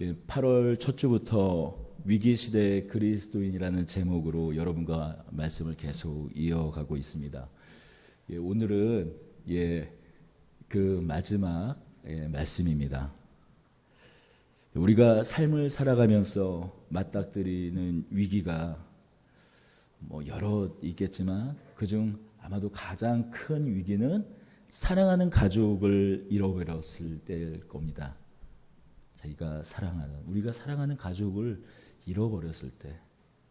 8월 첫 주부터 위기시대의 그리스도인이라는 제목으로 여러분과 말씀을 계속 이어가고 있습니다. 오늘은 그 마지막 말씀입니다. 우리가 삶을 살아가면서 맞닥뜨리는 위기가 여러 있겠지만 그중 아마도 가장 큰 위기는 사랑하는 가족을 잃어버렸을 때일 겁니다. 우리가 사랑하는 가족을 잃어버렸을 때,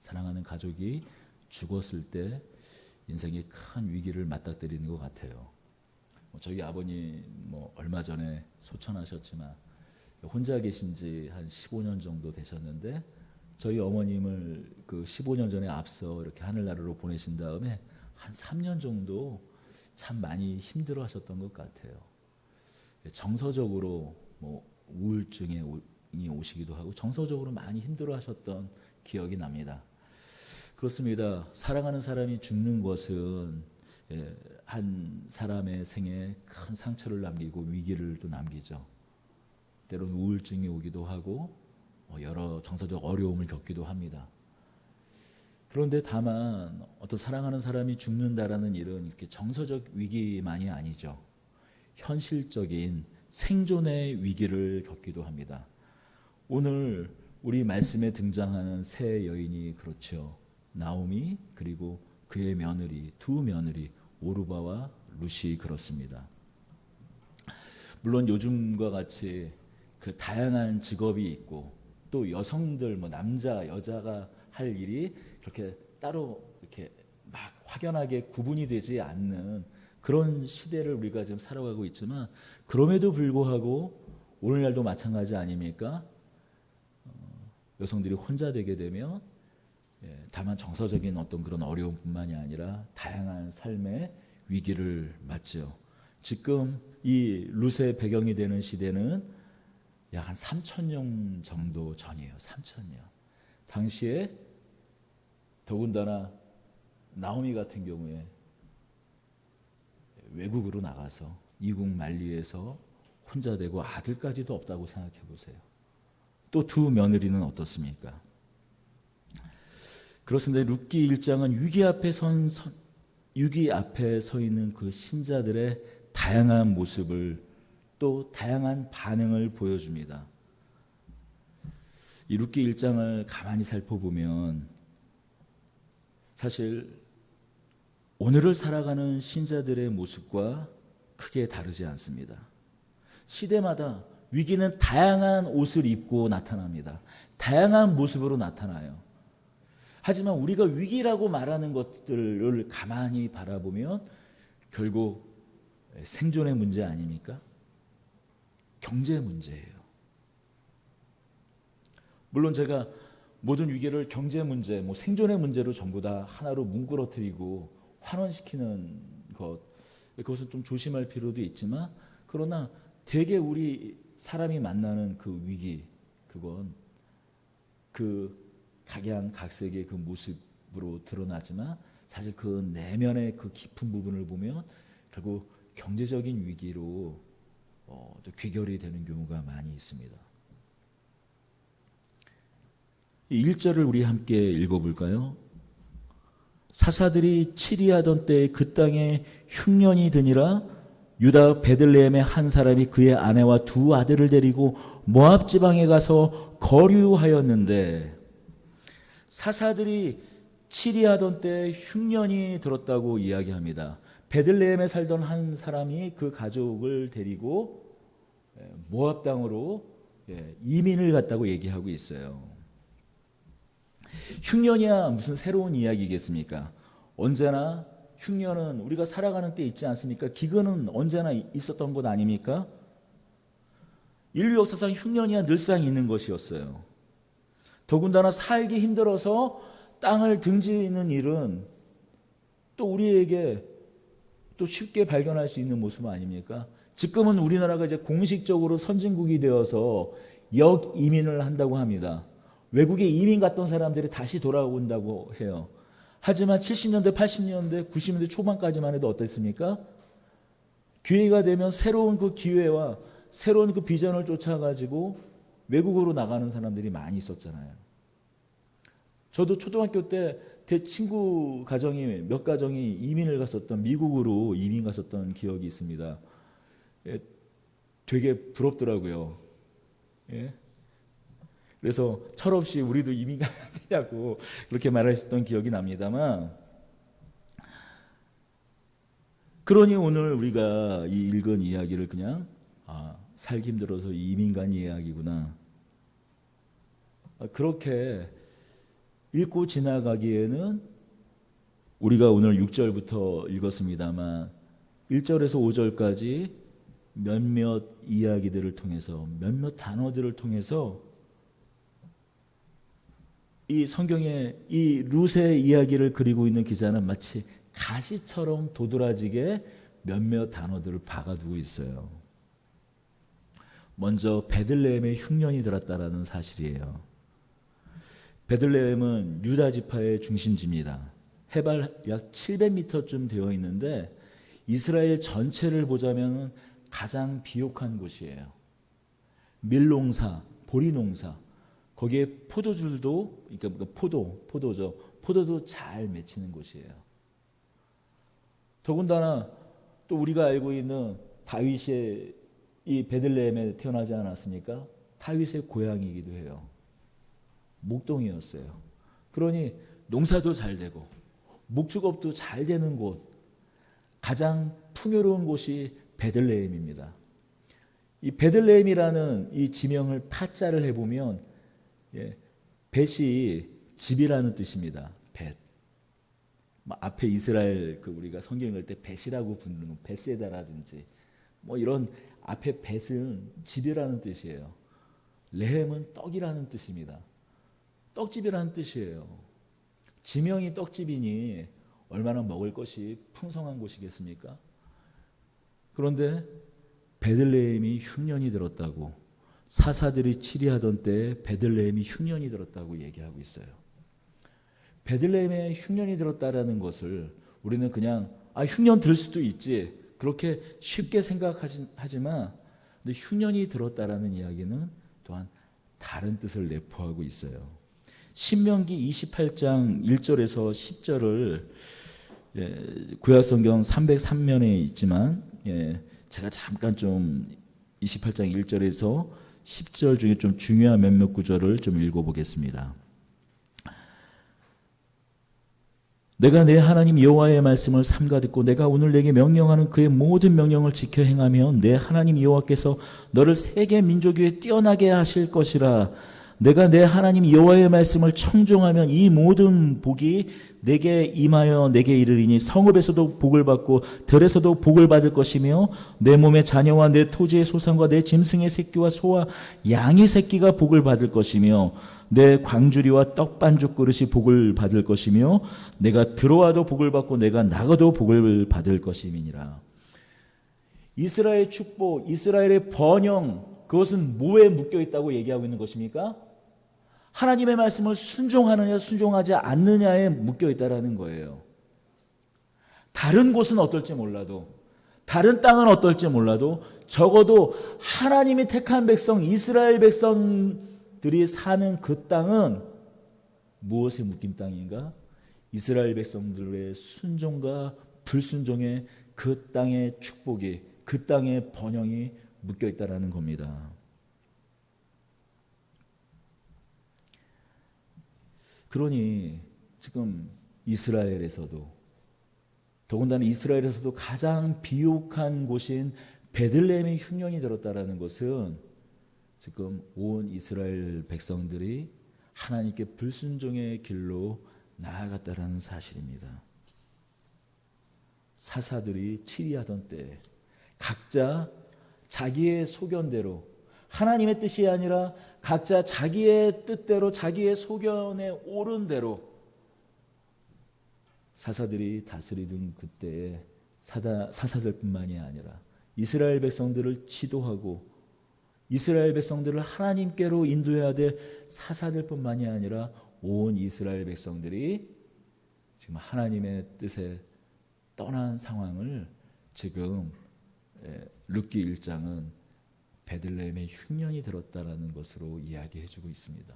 사랑하는 가족이 죽었을 때 인생의 큰 위기를 맞닥뜨리는 것 같아요. 저희 아버님 얼마 전에 소천하셨지만 혼자 계신 지 한 15년 정도 되셨는데 저희 어머님을 그 15년 전에 앞서 이렇게 하늘나라로 보내신 다음에 한 3년 정도 참 많이 힘들어 하셨던 것 같아요. 정서적으로 우울증이 오시기도 하고 정서적으로 많이 힘들어 하셨던 기억이 납니다. 그렇습니다. 사랑하는 사람이 죽는 것은 한 사람의 생에 큰 상처를 남기고 위기를 또 남기죠. 때로는 우울증이 오기도 하고 여러 정서적 어려움을 겪기도 합니다. 그런데 다만 어떤 사랑하는 사람이 죽는다라는 일은 이렇게 정서적 위기만이 아니죠. 현실적인 생존의 위기를 겪기도 합니다. 오늘 우리 말씀에 등장하는 세 여인이 그렇죠. 나오미 그리고 그의 며느리, 두 며느리 오르바와 룻이 그렇습니다. 물론 요즘과 같이 그 다양한 직업이 있고 또 여성들 남자 여자가 할 일이 그렇게 따로 이렇게 막 확연하게 구분이 되지 않는 그런 시대를 우리가 지금 살아가고 있지만 그럼에도 불구하고 오늘날도 마찬가지 아닙니까? 여성들이 혼자 되게 되면 다만 정서적인 어떤 그런 어려움뿐만이 아니라 다양한 삶의 위기를 맞죠. 지금 이 룻의 배경이 되는 시대는 약 한 3,000년 정도 전이에요. 3,000년. 당시에 더군다나 나오미 같은 경우에 외국으로 나가서 이국 만리에서 혼자 되고 아들까지도 없다고 생각해 보세요. 또 두 며느리는 어떻습니까? 그렇습니다. 룻기 1장은 위기 앞에 서 있는 그 신자들의 다양한 모습을 또 다양한 반응을 보여줍니다. 이 룻기 1장을 가만히 살펴보면 사실 오늘을 살아가는 신자들의 모습과 크게 다르지 않습니다. 시대마다 위기는 다양한 옷을 입고 나타납니다. 다양한 모습으로 나타나요. 하지만 우리가 위기라고 말하는 것들을 가만히 바라보면 결국 생존의 문제 아닙니까? 경제 문제예요. 물론 제가 모든 위기를 경제 문제, 생존의 문제로 전부 다 하나로 뭉그러뜨리고 환원시키는 그것은 좀 조심할 필요도 있지만 그러나 대개 우리 사람이 만나는 그 위기, 그건 그 각양각색의 그 모습으로 드러나지만 사실 그 내면의 그 깊은 부분을 보면 결국 경제적인 위기로 또 귀결이 되는 경우가 많이 있습니다. 이 1절을 우리 함께 읽어볼까요? 사사들이 치리하던 때에 그 땅에 흉년이 드니라 유다 베들레헴의 한 사람이 그의 아내와 두 아들을 데리고 모압 지방에 가서 거류하였는데 사사들이 치리하던 때에 흉년이 들었다고 이야기합니다. 베들레헴에 살던 한 사람이 그 가족을 데리고 모압 땅으로 이민을 갔다고 얘기하고 있어요. 흉년이야 무슨 새로운 이야기겠습니까? 언제나 흉년은 우리가 살아가는 때 있지 않습니까? 기근은 언제나 있었던 것 아닙니까? 인류 역사상 흉년이야 늘상 있는 것이었어요. 더군다나 살기 힘들어서 땅을 등지는 일은 또 우리에게 또 쉽게 발견할 수 있는 모습 아닙니까? 지금은 우리나라가 이제 공식적으로 선진국이 되어서 역이민을 한다고 합니다. 외국에 이민 갔던 사람들이 다시 돌아온다고 해요. 하지만 70년대, 80년대, 90년대 초반까지만 해도 어땠습니까? 기회가 되면 새로운 그 기회와 새로운 그 비전을 쫓아가지고 외국으로 나가는 사람들이 많이 있었잖아요. 저도 초등학교 때 제 친구 가정이 몇 가정이 이민을 갔었던, 미국으로 이민 갔었던 기억이 있습니다. 예, 되게 부럽더라고요. 예? 그래서 철없이 우리도 이민 가야 되냐고 그렇게 말했었던 기억이 납니다만, 그러니 오늘 우리가 이 읽은 이야기를 그냥 살기 힘들어서 이민 간 이야기구나, 그렇게 읽고 지나가기에는, 우리가 오늘 6절부터 읽었습니다만 1절에서 5절까지 몇몇 이야기들을 통해서, 몇몇 단어들을 통해서 이 성경의 이 룻의 이야기를 그리고 있는 기자는 마치 가시처럼 도드라지게 몇몇 단어들을 박아두고 있어요. 먼저 베들레헴에 흉년이 들었다라는 사실이에요. 베들레헴은 유다 지파의 중심지입니다. 해발 약 700m쯤 되어 있는데 이스라엘 전체를 보자면 가장 비옥한 곳이에요. 밀농사, 보리농사, 거기에 포도주도, 그러니까 포도죠. 포도도 잘 맺히는 곳이에요. 더군다나 또 우리가 알고 있는 다윗의 이 베들레헴에 태어나지 않았습니까? 다윗의 고향이기도 해요. 목동이었어요. 그러니 농사도 잘 되고 목축업도 잘 되는 곳, 가장 풍요로운 곳이 베들레헴입니다. 이 베들레헴이라는 이 지명을 파자를 해보면 벳이 집이라는 뜻입니다. 벳. 앞에 이스라엘 우리가 성경 읽을 때 벳이라고 부르는 벳세다라든지 이런 앞에 벳은 집이라는 뜻이에요. 레헴은 떡이라는 뜻입니다. 떡집이라는 뜻이에요. 지명이 떡집이니 얼마나 먹을 것이 풍성한 곳이겠습니까? 그런데 베들레헴이 흉년이 들었다고, 사사들이 치리하던 때에 베들레헴이 흉년이 들었다고 얘기하고 있어요. 베들레헴에 흉년이 들었다라는 것을 우리는 그냥 흉년 들 수도 있지, 그렇게 쉽게 생각하지만, 근데 흉년이 들었다라는 이야기는 또한 다른 뜻을 내포하고 있어요. 신명기 28장 1절에서 10절을 구약성경 303면에 있지만 제가 잠깐 좀 28장 1절에서 10절 중에 좀 중요한 몇몇 구절을 좀 읽어보겠습니다. 내가 내 하나님 여호와의 말씀을 삼가 듣고 내가 오늘 내게 명령하는 그의 모든 명령을 지켜 행하면 내 하나님 여호와께서 너를 세계 민족 위에 뛰어나게 하실 것이라. 내가 내 하나님 여호와의 말씀을 청종하면 이 모든 복이 내게 임하여 내게 이르리니 성읍에서도 복을 받고 들에서도 복을 받을 것이며 내 몸의 자녀와 내 토지의 소산과 내 짐승의 새끼와 소와 양의 새끼가 복을 받을 것이며 내 광주리와 떡반죽 그릇이 복을 받을 것이며 내가 들어와도 복을 받고 내가 나가도 복을 받을 것임이니라. 이스라엘의 축복, 이스라엘의 번영, 그것은 뭐에 묶여 있다고 얘기하고 있는 것입니까? 하나님의 말씀을 순종하느냐 순종하지 않느냐에 묶여 있다라는 거예요. 다른 곳은 어떨지 몰라도, 다른 땅은 어떨지 몰라도 적어도 하나님이 택한 백성, 이스라엘 백성들이 사는 그 땅은 무엇에 묶인 땅인가? 이스라엘 백성들의 순종과 불순종의 그 땅의 축복이, 그 땅의 번영이 묶여 있다라는 겁니다. 그러니 지금 이스라엘에서도, 더군다나 이스라엘에서도 가장 비옥한 곳인 베들레헴에 흉년이 들었다라는 것은 지금 온 이스라엘 백성들이 하나님께 불순종의 길로 나아갔다라는 사실입니다. 사사들이 치리하던 때 각자 자기의 소견대로, 하나님의 뜻이 아니라 각자 자기의 뜻대로, 자기의 소견에 옳은 대로 사사들이 다스리던 그때에 사사들뿐만이 아니라 이스라엘 백성들을 지도하고 이스라엘 백성들을 하나님께로 인도해야 될 사사들뿐만이 아니라 온 이스라엘 백성들이 지금 하나님의 뜻에 떠난 상황을 지금 룻기 1장은 베들레헴에 흉년이 들었다라는 것으로 이야기해주고 있습니다.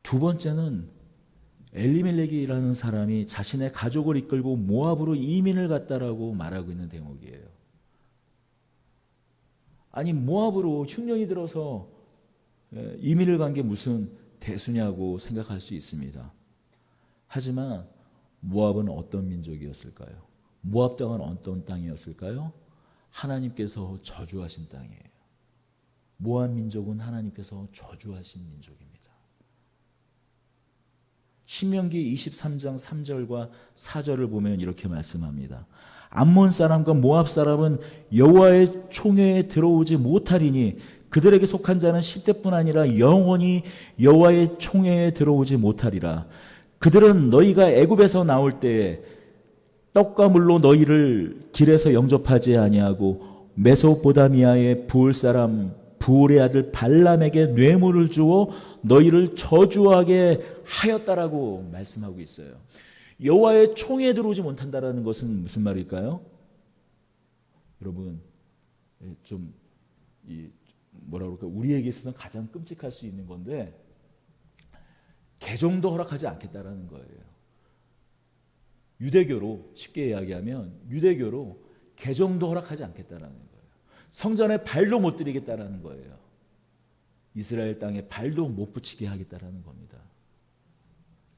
두 번째는 엘리멜렉이라는 사람이 자신의 가족을 이끌고 모압으로 이민을 갔다라고 말하고 있는 대목이에요. 아니 모압으로 흉년이 들어서 이민을 간 게 무슨 대수냐고 생각할 수 있습니다. 하지만 모압은 어떤 민족이었을까요? 모압 땅은 어떤 땅이었을까요? 하나님께서 저주하신 땅이에요. 모압 민족은 하나님께서 저주하신 민족입니다. 신명기 23장 3절과 4절을 보면 이렇게 말씀합니다. 암몬 사람과 모압 사람은 여호와의 총회에 들어오지 못하리니 그들에게 속한 자는 10대뿐 아니라 영원히 여호와의 총회에 들어오지 못하리라. 그들은 너희가 애굽에서 나올 때에 떡과 물로 너희를 길에서 영접하지 아니하고 메소포다미아의 부을 사람 부울의 아들 발람에게 뇌물을 주어 너희를 저주하게 하였다라고 말씀하고 있어요. 여호와의 총회에 들어오지 못한다라는 것은 무슨 말일까요? 여러분 좀 뭐라 그럴까 우리에게 있어서는 가장 끔찍할 수 있는 건데 개종도 허락하지 않겠다라는 거예요. 유대교로 쉽게 이야기하면 유대교로 개종도 허락하지 않겠다라는 거예요. 성전에 발도 못 들이겠다라는 거예요. 이스라엘 땅에 발도 못 붙이게 하겠다라는 겁니다.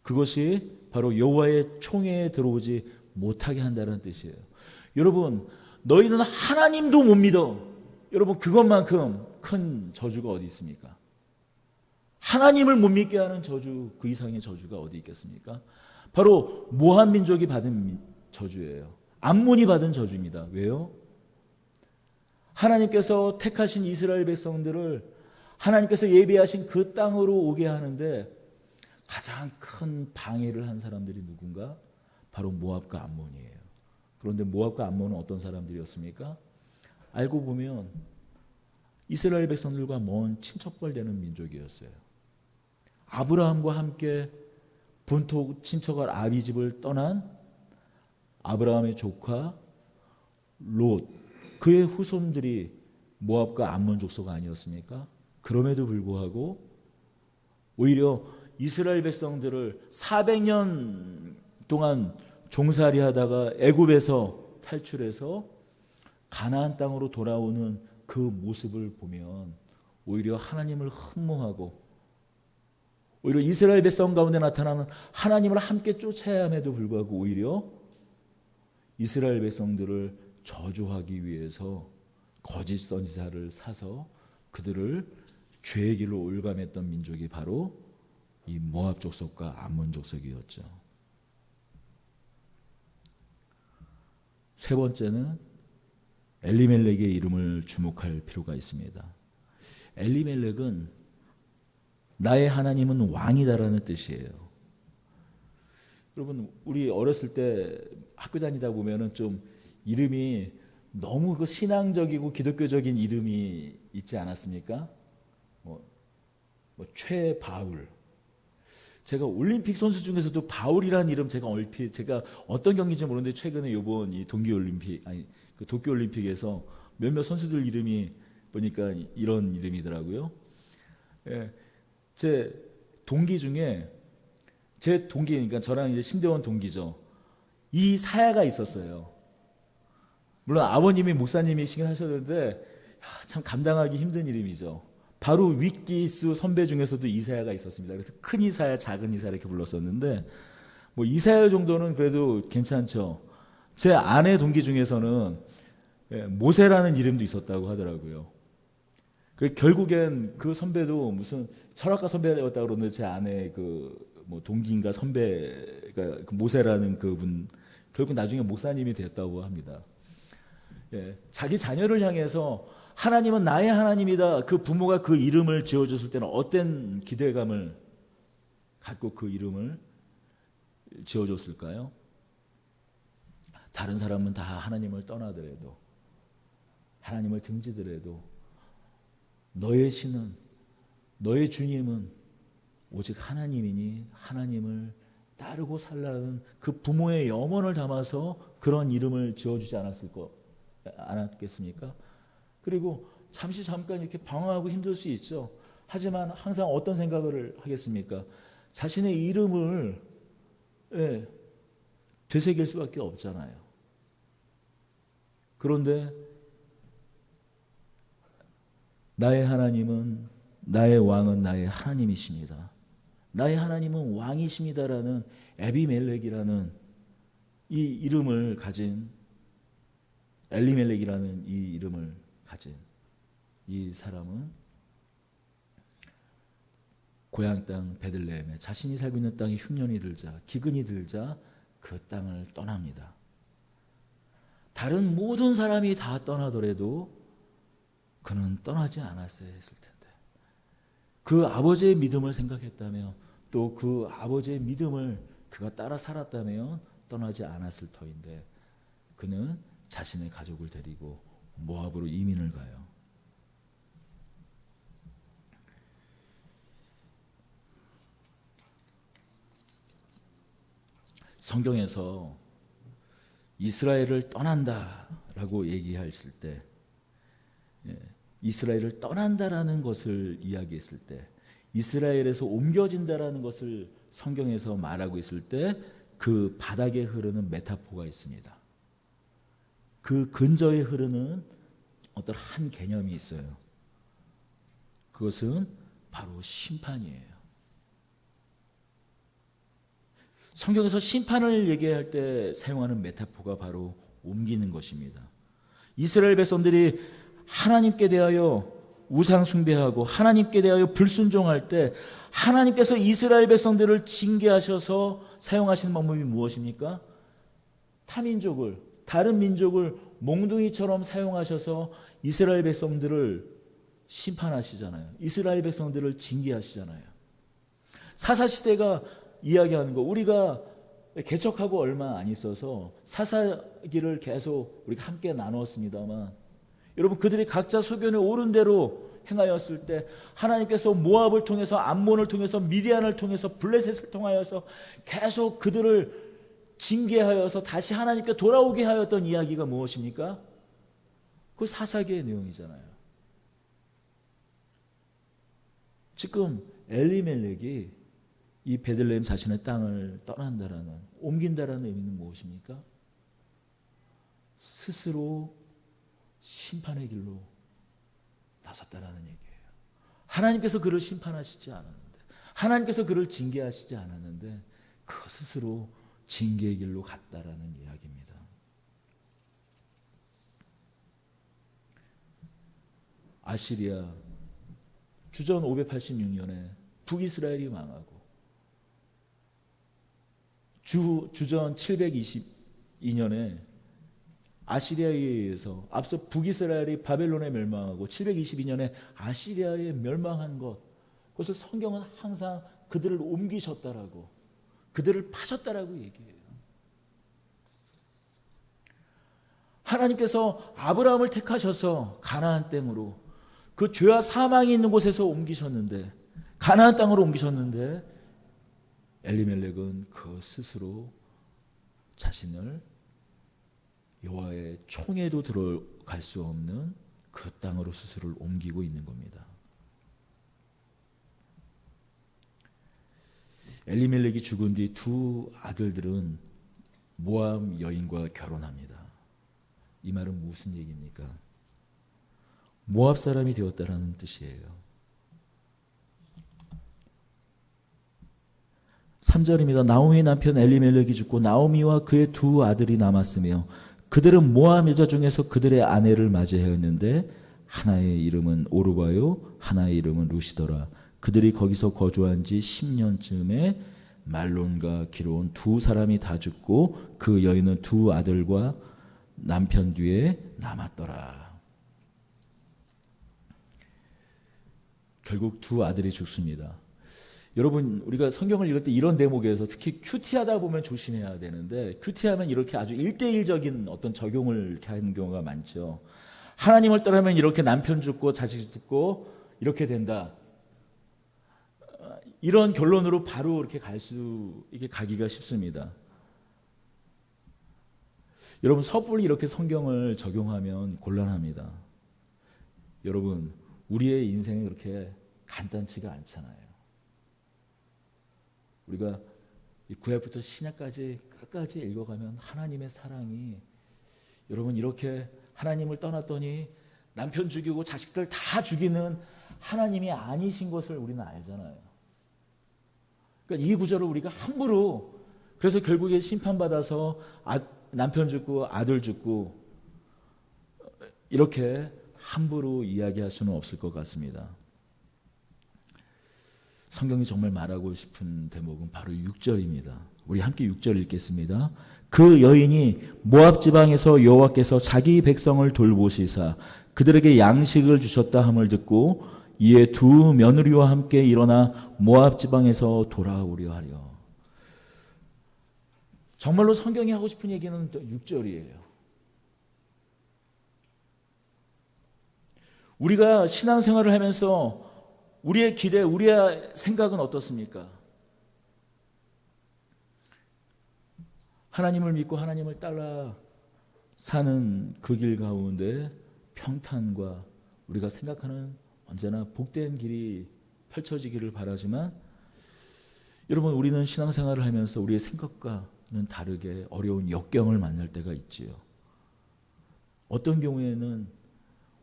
그것이 바로 여호와의 총회에 들어오지 못하게 한다는 뜻이에요. 여러분 너희는 하나님도 못 믿어. 여러분 그것만큼 큰 저주가 어디 있습니까? 하나님을 못 믿게 하는 저주 그 이상의 저주가 어디 있겠습니까? 바로 모압 민족이 받은 저주예요. 암몬이 받은 저주입니다. 왜요? 하나님께서 택하신 이스라엘 백성들을 하나님께서 예비하신 그 땅으로 오게 하는데 가장 큰 방해를 한 사람들이 누군가? 바로 모압과 암몬이에요. 그런데 모압과 암몬은 어떤 사람들이었습니까? 알고 보면 이스라엘 백성들과 먼 친척벌 되는 민족이었어요. 아브라함과 함께 본토 친척을 아비집을 떠난 아브라함의 조카 롯 그의 후손들이 모압과 암몬 족속 아니었습니까? 그럼에도 불구하고 오히려 이스라엘 백성들을 400년 동안 종살이 하다가 애굽에서 탈출해서 가나안 땅으로 돌아오는 그 모습을 보면 오히려 하나님을 흠모하고 오히려 이스라엘 백성 가운데 나타나는 하나님을 함께 쫓아야 함에도 불구하고 오히려 이스라엘 백성들을 저주하기 위해서 거짓 선지자를 사서 그들을 죄의 길로 올감했던 민족이 바로 이 모압 족속과 암몬 족속이었죠. 세 번째는 엘리멜렉의 이름을 주목할 필요가 있습니다. 엘리멜렉은 나의 하나님은 왕이다라는 뜻이에요. 여러분 우리 어렸을 때 학교 다니다 보면은 좀 이름이 너무 그 신앙적이고 기독교적인 이름이 있지 않았습니까? 뭐 최바울. 제가 올림픽 선수 중에서도 바울이라는 이름 제가 어떤 경기인지 모르는데 최근에 이번 이 그 도쿄 올림픽에서 몇몇 선수들 이름이 보니까 이런 이름이더라고요. 예, 제 동기 중에 그러니까 저랑 이제 신대원 동기죠. 이사야가 있었어요. 물론 아버님이 목사님이시긴 하셨는데 참 감당하기 힘든 이름이죠. 바로 윗기수 선배 중에서도 이사야가 있었습니다. 그래서 큰 이사야, 작은 이사야 이렇게 불렀었는데 뭐 이사야 정도는 그래도 괜찮죠. 제 아내 동기 중에서는 모세라는 이름도 있었다고 하더라고요. 결국엔 그 선배도 무슨 철학과 선배였다고 그러는데 제 아내 뭐 동기인가 선배가 그 모세라는 그분 결국 나중에 목사님이 됐다고 합니다. 자기 자녀를 향해서 하나님은 나의 하나님이다. 그 부모가 그 이름을 지어줬을 때는 어떤 기대감을 갖고 그 이름을 지어줬을까요? 다른 사람은 다 하나님을 떠나더라도 하나님을 등지더라도 너의 신은 너의 주님은 오직 하나님이니 하나님을 따르고 살라는 그 부모의 염원을 담아서 그런 이름을 지어주지 않았겠습니까? 그리고 잠깐 이렇게 방황하고 힘들 수 있죠. 하지만 항상 어떤 생각을 하겠습니까? 자신의 이름을 되새길 수밖에 없잖아요. 그런데 나의 하나님은, 나의 왕은 나의 하나님이십니다. 나의 하나님은 왕이십니다라는 에비멜렉이라는 이 이름을 가진, 엘리멜렉이라는 이 이름을 가진 이 사람은 고향 땅 베들레헴에 자신이 살고 있는 땅에 흉년이 들자, 기근이 들자 그 땅을 떠납니다. 다른 모든 사람이 다 떠나더라도 그는 떠나지 않았어야 했을 텐데, 그 아버지의 믿음을 생각했다며, 또 그 아버지의 믿음을 그가 따라 살았다면 떠나지 않았을 터인데, 그는 자신의 가족을 데리고 모압으로 이민을 가요. 성경에서 이스라엘을 떠난다라고 얘기했을 때, 이스라엘을 떠난다라는 것을 이야기했을 때, 이스라엘에서 옮겨진다라는 것을 성경에서 말하고 있을 때 그 바닥에 흐르는 메타포가 있습니다. 그 근저에 흐르는 어떤 한 개념이 있어요. 그것은 바로 심판이에요. 성경에서 심판을 얘기할 때 사용하는 메타포가 바로 옮기는 것입니다. 이스라엘 백성들이 하나님께 대하여 우상 숭배하고 하나님께 대하여 불순종할 때 하나님께서 이스라엘 백성들을 징계하셔서 사용하시는 방법이 무엇입니까? 타민족을, 다른 민족을 몽둥이처럼 사용하셔서 이스라엘 백성들을 심판하시잖아요. 이스라엘 백성들을 징계하시잖아요. 사사시대가 이야기하는 거, 우리가 개척하고 얼마 안 있어서 사사기를 계속 우리가 함께 나누었습니다만, 여러분, 그들이 각자 소견에 옳은 대로 행하였을 때 하나님께서 모압을 통해서, 암몬을 통해서, 미디안을 통해서, 블레셋을 통하여서 계속 그들을 징계하여서 다시 하나님께 돌아오게 하였던 이야기가 무엇입니까? 그 사사기의 내용이잖아요. 지금 엘리멜렉이 이 베들레헴 자신의 땅을 떠난다라는, 옮긴다라는 의미는 무엇입니까? 스스로 심판의 길로 나섰다라는 얘기예요. 하나님께서 그를 심판하시지 않았는데, 하나님께서 그를 징계하시지 않았는데 그 스스로 징계의 길로 갔다라는 이야기입니다. 아시리아 주전 586년에 북이스라엘이 망하고, 주전 722년에 아시리아에 의해서, 앞서 북이스라엘이 바벨론에 멸망하고 722년에 아시리아에 멸망한 것, 그것을 성경은 항상 그들을 옮기셨다라고, 그들을 파셨다라고 얘기해요. 하나님께서 아브라함을 택하셔서 가나안 땅으로, 그 죄와 사망이 있는 곳에서 옮기셨는데, 가나안 땅으로 옮기셨는데, 엘리멜렉은 그 스스로 자신을 여호와의 총에도 들어갈 수 없는 그 땅으로 스스로를 옮기고 있는 겁니다. 엘리멜렉이 죽은 뒤 두 아들들은 모압 여인과 결혼합니다. 이 말은 무슨 얘기입니까? 모압 사람이 되었다라는 뜻이에요. 3절입니다. 나오미의 남편 엘리멜렉이 죽고 나오미와 그의 두 아들이 남았으며 그들은 모압 여자 중에서 그들의 아내를 맞이하였는데 하나의 이름은 오르바요 하나의 이름은 루시더라. 그들이 거기서 거주한 지 10년쯤에 말론과 기로온 두 사람이 다 죽고 그 여인은 두 아들과 남편 뒤에 남았더라. 결국 두 아들이 죽습니다. 여러분, 우리가 성경을 읽을 때 이런 대목에서 특히 큐티하다 보면 조심해야 되는데, 큐티하면 이렇게 아주 1대1적인 어떤 적용을 이렇게 하는 경우가 많죠. 하나님을 떠나면 이렇게 남편 죽고 자식 죽고 이렇게 된다, 이런 결론으로 바로 이렇게 가기가 쉽습니다. 여러분 섣불리 이렇게 성경을 적용하면 곤란합니다. 여러분 우리의 인생이 그렇게 간단치가 않잖아요. 우리가 구약부터 신약까지 끝까지 읽어가면 하나님의 사랑이 여러분 이렇게 하나님을 떠났더니 남편 죽이고 자식들 다 죽이는 하나님이 아니신 것을 우리는 알잖아요. 그러니까 이 구절을 우리가 함부로 그래서 결국에 심판받아서 남편 죽고 아들 죽고 이렇게 함부로 이야기할 수는 없을 것 같습니다. 성경이 정말 말하고 싶은 대목은 바로 6절입니다. 우리 함께 6절 읽겠습니다. 그 여인이 모압 지방에서 여호와께서 자기 백성을 돌보시사 그들에게 양식을 주셨다 함을 듣고 이에 두 며느리와 함께 일어나 모압 지방에서 돌아오려 하려. 정말로 성경이 하고 싶은 얘기는 6절이에요. 우리가 신앙생활을 하면서 우리의 기대, 우리의 생각은 어떻습니까? 하나님을 믿고 하나님을 따라 사는 그 길 가운데 평탄과 우리가 생각하는 언제나 복된 길이 펼쳐지기를 바라지만 여러분 우리는 신앙생활을 하면서 우리의 생각과는 다르게 어려운 역경을 만날 때가 있지요. 어떤 경우에는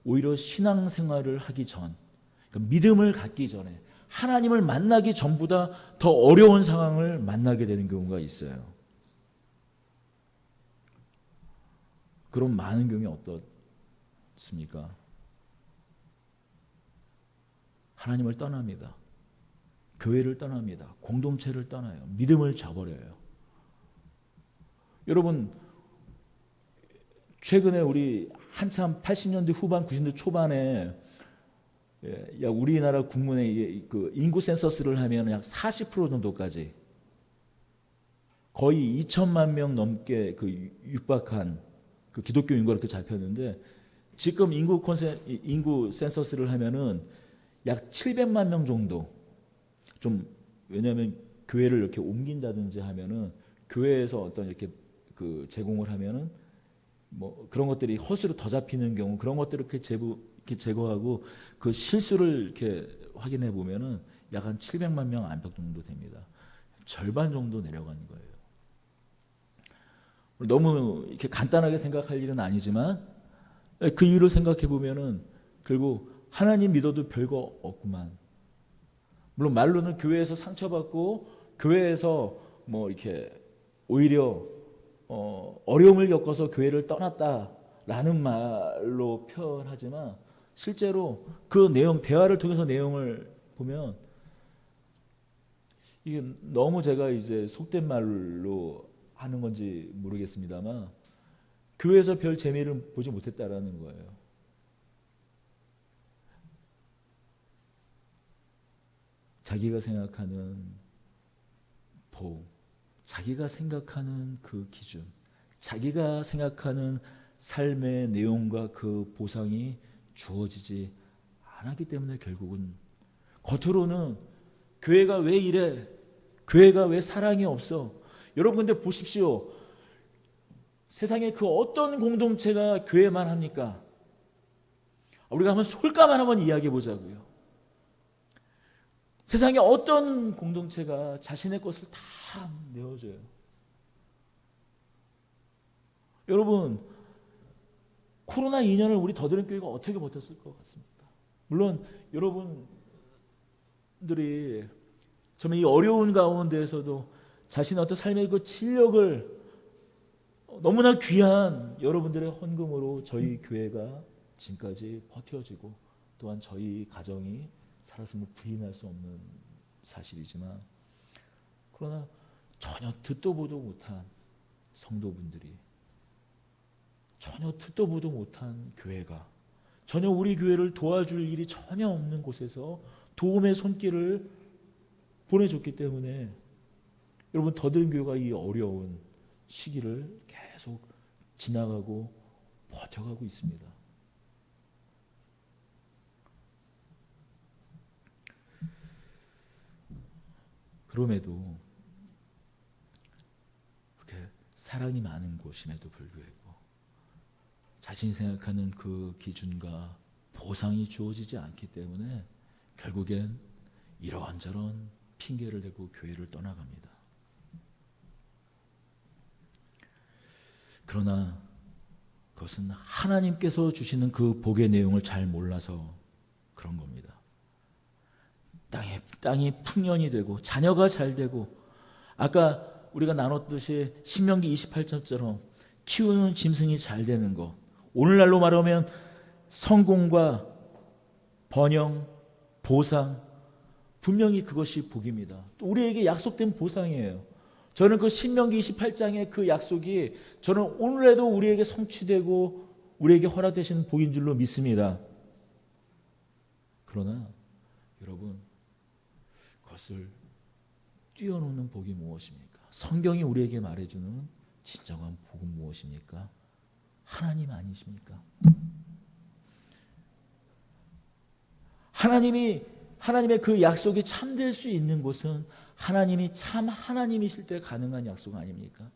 오히려 신앙생활을 하기 전 그러니까 믿음을 갖기 전에 하나님을 만나기 전보다 더 어려운 상황을 만나게 되는 경우가 있어요. 그런 많은 경우에 어떻습니까? 하나님을 떠납니다. 교회를 떠납니다. 공동체를 떠나요. 믿음을 저버려요. 여러분 최근에 우리 한참 80년대 후반 90년대 초반에 우리나라 국문의 그 인구 센서스를 하면 약 40% 정도까지 거의 2천만 명 넘게 그 육박한 그 기독교 인구가 이렇게 잡혔는데 지금 인구 센서스를 하면은 약 700만 명 정도 좀 왜냐하면 교회를 이렇게 옮긴다든지 하면은 교회에서 어떤 이렇게 그 제공을 하면은 뭐 그런 것들이 허수로 더 잡히는 경우 그런 것들을 이렇게 제거하고 그 실수를 이렇게 확인해 보면은 약 한 700만 명 안팎 정도 됩니다. 절반 정도 내려간 거예요. 너무 이렇게 간단하게 생각할 일은 아니지만 그 이유를 생각해 보면은 결국 하나님 믿어도 별거 없구만. 물론 말로는 교회에서 상처받고 교회에서 뭐 이렇게 오히려 어려움을 겪어서 교회를 떠났다라는 말로 표현하지만 실제로 그 내용 대화를 통해서 내용을 보면 이게 너무 제가 이제 속된 말로 하는 건지 모르겠습니다만 교회에서 별 재미를 보지 못했다라는 거예요. 자기가 생각하는 복, 자기가 생각하는 그 기준, 자기가 생각하는 삶의 내용과 그 보상이 주어지지 않았기 때문에 결국은 겉으로는 교회가 왜 이래? 교회가 왜 사랑이 없어? 여러분 근데 보십시오. 세상에 그 어떤 공동체가 교회만 합니까? 우리가 한번 솔까만 한번 이야기해 보자고요. 세상에 어떤 공동체가 자신의 것을 다 내어줘요. 여러분 코로나 2년을 우리 더드림교회가 어떻게 버텼을 것 같습니까? 물론 여러분들이 정말 이 어려운 가운데에서도 자신의 어떤 삶의 그 진력을 너무나 귀한 여러분들의 헌금으로 저희 교회가 지금까지 버텨지고 또한 저희 가정이 살았음을 부인할 수 없는 사실이지만 그러나 전혀 듣도 보도 못한 성도분들이 전혀 듣도 보도 못한 교회가 전혀 우리 교회를 도와줄 일이 전혀 없는 곳에서 도움의 손길을 보내줬기 때문에 여러분 더드림교회가 이 어려운 시기를 계속 지나가고 버텨가고 있습니다. 그럼에도 그렇게 사랑이 많은 곳임에도 불구하고 자신이 생각하는 그 기준과 보상이 주어지지 않기 때문에 결국엔 이런저런 핑계를 대고 교회를 떠나갑니다. 그러나 그것은 하나님께서 주시는 그 복의 내용을 잘 몰라서 그런 겁니다. 땅이 풍년이 되고 자녀가 잘 되고 아까 우리가 나눴듯이 신명기 28장처럼 키우는 짐승이 잘 되는 것, 오늘날로 말하면 성공과 번영, 보상, 분명히 그것이 복입니다. 또 우리에게 약속된 보상이에요. 저는 그 신명기 28장의 그 약속이 저는 오늘에도 우리에게 성취되고 우리에게 허락되시는 복인 줄로 믿습니다. 그러나 여러분, 그것을 뛰어넘는 복이 무엇입니까? 성경이 우리에게 말해주는 진정한 복은 무엇입니까? 하나님 아니십니까? 하나님의 그 약속이 참될 수 있는 곳은 하나님이 참 하나님이실 때 가능한 약속 아닙니까?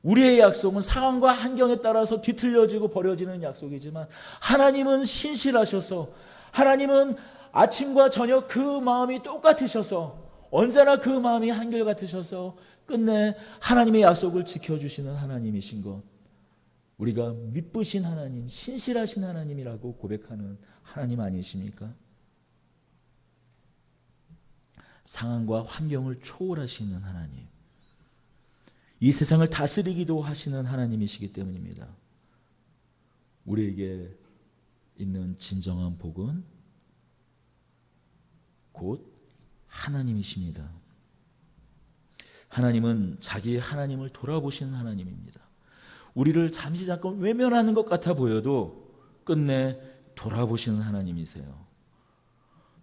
우리의 약속은 상황과 환경에 따라서 뒤틀려지고 버려지는 약속이지만 하나님은 신실하셔서, 하나님은 아침과 저녁 그 마음이 똑같으셔서, 언제나 그 마음이 한결같으셔서 끝내 하나님의 약속을 지켜주시는 하나님이신 것, 우리가 믿으신 하나님, 신실하신 하나님이라고 고백하는 하나님 아니십니까? 상황과 환경을 초월하시는 하나님, 이 세상을 다스리기도 하시는 하나님이시기 때문입니다. 우리에게 있는 진정한 복은 곧 하나님이십니다. 하나님은 자기의 하나님을 돌아보시는 하나님입니다. 우리를 잠시 잠깐 외면하는 것 같아 보여도 끝내 돌아보시는 하나님이세요.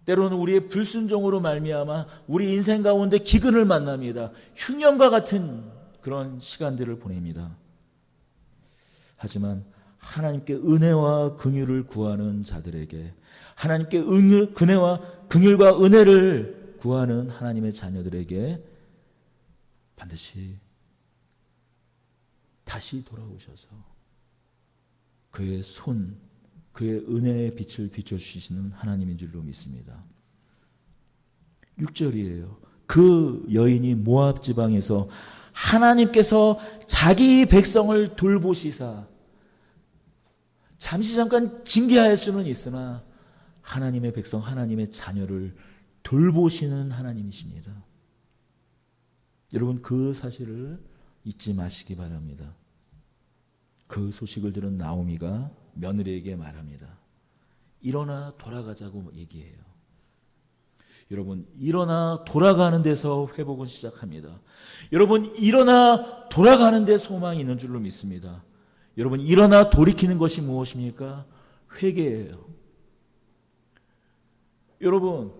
때로는 우리의 불순종으로 말미암아 우리 인생 가운데 기근을 만납니다. 흉년과 같은 그런 시간들을 보냅니다. 하지만 하나님께 은혜와 긍휼을 구하는 자들에게, 하나님께 긍휼과 은혜를 구하는 하나님의 자녀들에게 반드시 다시 돌아오셔서 그의 그의 은혜의 빛을 비춰주시는 하나님인 줄로 믿습니다. 6절이에요. 그 여인이 모압 지방에서 하나님께서 자기 백성을 돌보시사, 잠시 잠깐 징계할 수는 있으나 하나님의 백성, 하나님의 자녀를 돌보시는 하나님이십니다. 여러분, 그 사실을 잊지 마시기 바랍니다. 그 소식을 들은 나오미가 며느리에게 말합니다. 일어나 돌아가자고 얘기해요. 여러분, 일어나 돌아가는 데서 회복은 시작합니다. 여러분, 일어나 돌아가는 데 소망이 있는 줄로 믿습니다. 여러분, 일어나 돌이키는 것이 무엇입니까? 회개예요. 여러분,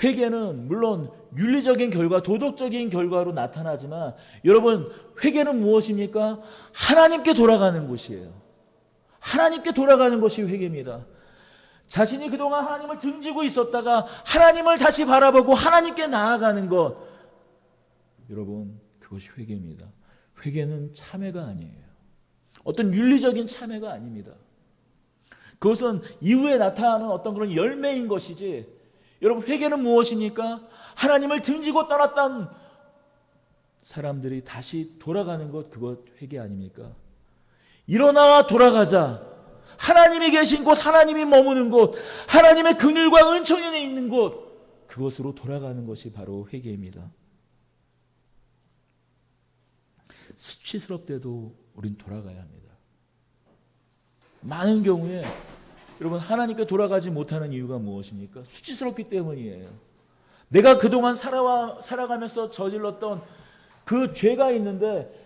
회개는 물론 윤리적인 결과, 도덕적인 결과로 나타나지만 여러분, 회개는 무엇입니까? 하나님께 돌아가는 곳이에요. 하나님께 돌아가는 것이 회개입니다. 자신이 그동안 하나님을 등지고 있었다가 하나님을 다시 바라보고 하나님께 나아가는 것, 여러분, 그것이 회개입니다. 회개는 참회가 아니에요. 어떤 윤리적인 참회가 아닙니다. 그것은 이후에 나타나는 어떤 그런 열매인 것이지, 여러분, 회개는 무엇입니까? 하나님을 등지고 떠났던 사람들이 다시 돌아가는 것, 그것 회개 아닙니까? 일어나 돌아가자. 하나님이 계신 곳, 하나님이 머무는 곳, 하나님의 긍휼과 은총이 있는 곳, 그것으로 돌아가는 것이 바로 회개입니다. 수치스럽대도 우린 돌아가야 합니다. 많은 경우에 여러분, 하나님께 돌아가지 못하는 이유가 무엇입니까? 수치스럽기 때문이에요. 내가 그동안 살아가면서 저질렀던 그 죄가 있는데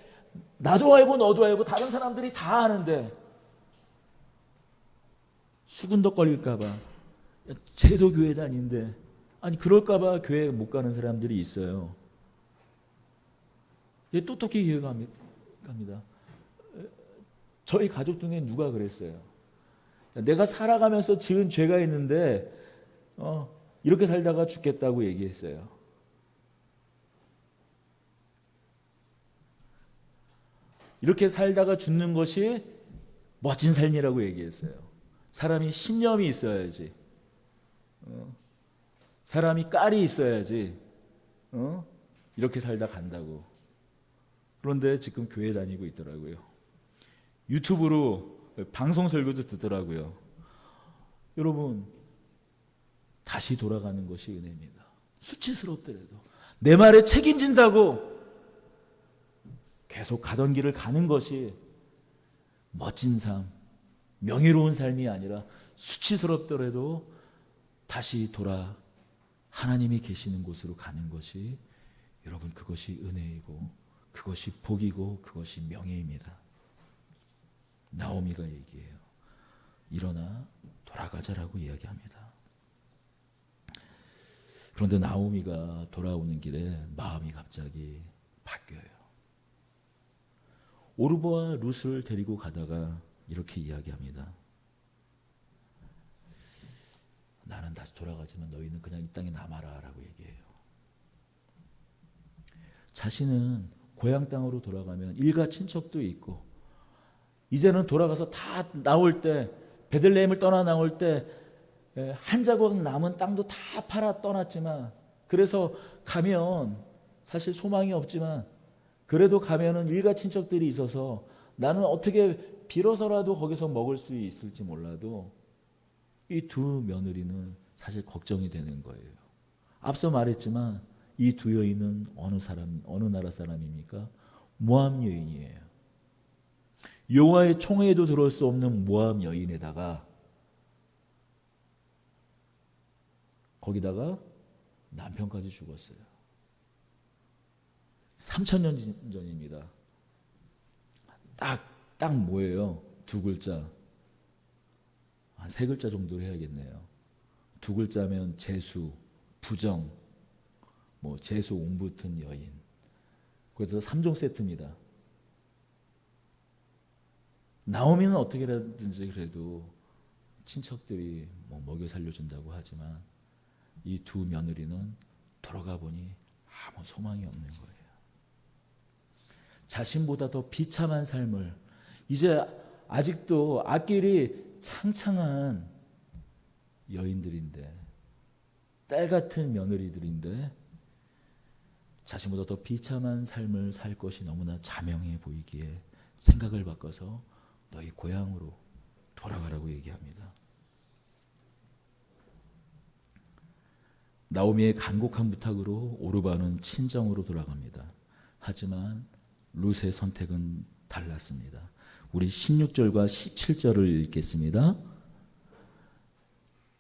나도 알고 너도 알고 다른 사람들이 다 아는데 수군덕거릴까 봐, 쟤도 교회 다니는데, 아니 그럴까 봐 교회 못 가는 사람들이 있어요. 똑똑히 교회 갑니다. 저희 가족 중에 누가 그랬어요. 내가 살아가면서 지은 죄가 있는데 이렇게 살다가 죽겠다고 얘기했어요. 이렇게 살다가 죽는 것이 멋진 삶이라고 얘기했어요. 사람이 신념이 있어야지. 사람이 깔이 있어야지. 이렇게 살다 간다고. 그런데 지금 교회 다니고 있더라고요. 유튜브로 방송 설교도 듣더라고요. 여러분, 다시 돌아가는 것이 은혜입니다. 수치스럽더라도 내 말에 책임진다고 계속 가던 길을 가는 것이 멋진 삶, 명예로운 삶이 아니라 수치스럽더라도 다시 돌아 하나님이 계시는 곳으로 가는 것이, 여러분, 그것이 은혜이고 그것이 복이고 그것이 명예입니다. 나오미가 얘기해요. 일어나 돌아가자라고 이야기합니다. 그런데 나오미가 돌아오는 길에 마음이 갑자기 바뀌어요. 오르보와 룻을 데리고 가다가 이렇게 이야기합니다. 나는 다시 돌아가지만 너희는 그냥 이 땅에 남아라 라고 얘기해요. 자신은 고향 땅으로 돌아가면 일가 친척도 있고, 이제는 돌아가서 다 나올 때, 베들레헴을 떠나 나올 때 한 자국 남은 땅도 다 팔아 떠났지만, 그래서 가면 사실 소망이 없지만 그래도 가면은 일가 친척들이 있어서 나는 어떻게 빌어서라도 거기서 먹을 수 있을지 몰라도 이 두 며느리는 사실 걱정이 되는 거예요. 앞서 말했지만 이 두 여인은 어느 나라 사람입니까? 모압 여인이에요. 여호와의 총회에도 들어올 수 없는 모압 여인에다가 거기다가 남편까지 죽었어요. 3000년 전입니다. 딱 뭐예요? 두 글자. 한 세 글자 정도로 해야겠네요. 두 글자면 재수, 부정, 재수 옹붙은 여인. 그래서 3종 세트입니다. 나오미는 어떻게라든지 그래도 친척들이 먹여 살려준다고 하지만 이 두 며느리는 돌아가 보니 아무 소망이 없는 거예요. 자신보다 더 비참한 삶을, 이제 아직도 앞길이 창창한 여인들인데, 딸 같은 며느리들인데 자신보다 더 비참한 삶을 살 것이 너무나 자명해 보이기에 생각을 바꿔서 너희 고향으로 돌아가라고 얘기합니다. 나오미의 간곡한 부탁으로 오르바는 친정으로 돌아갑니다. 하지만 룻의 선택은 달랐습니다. 우리 16절과 17절을 읽겠습니다.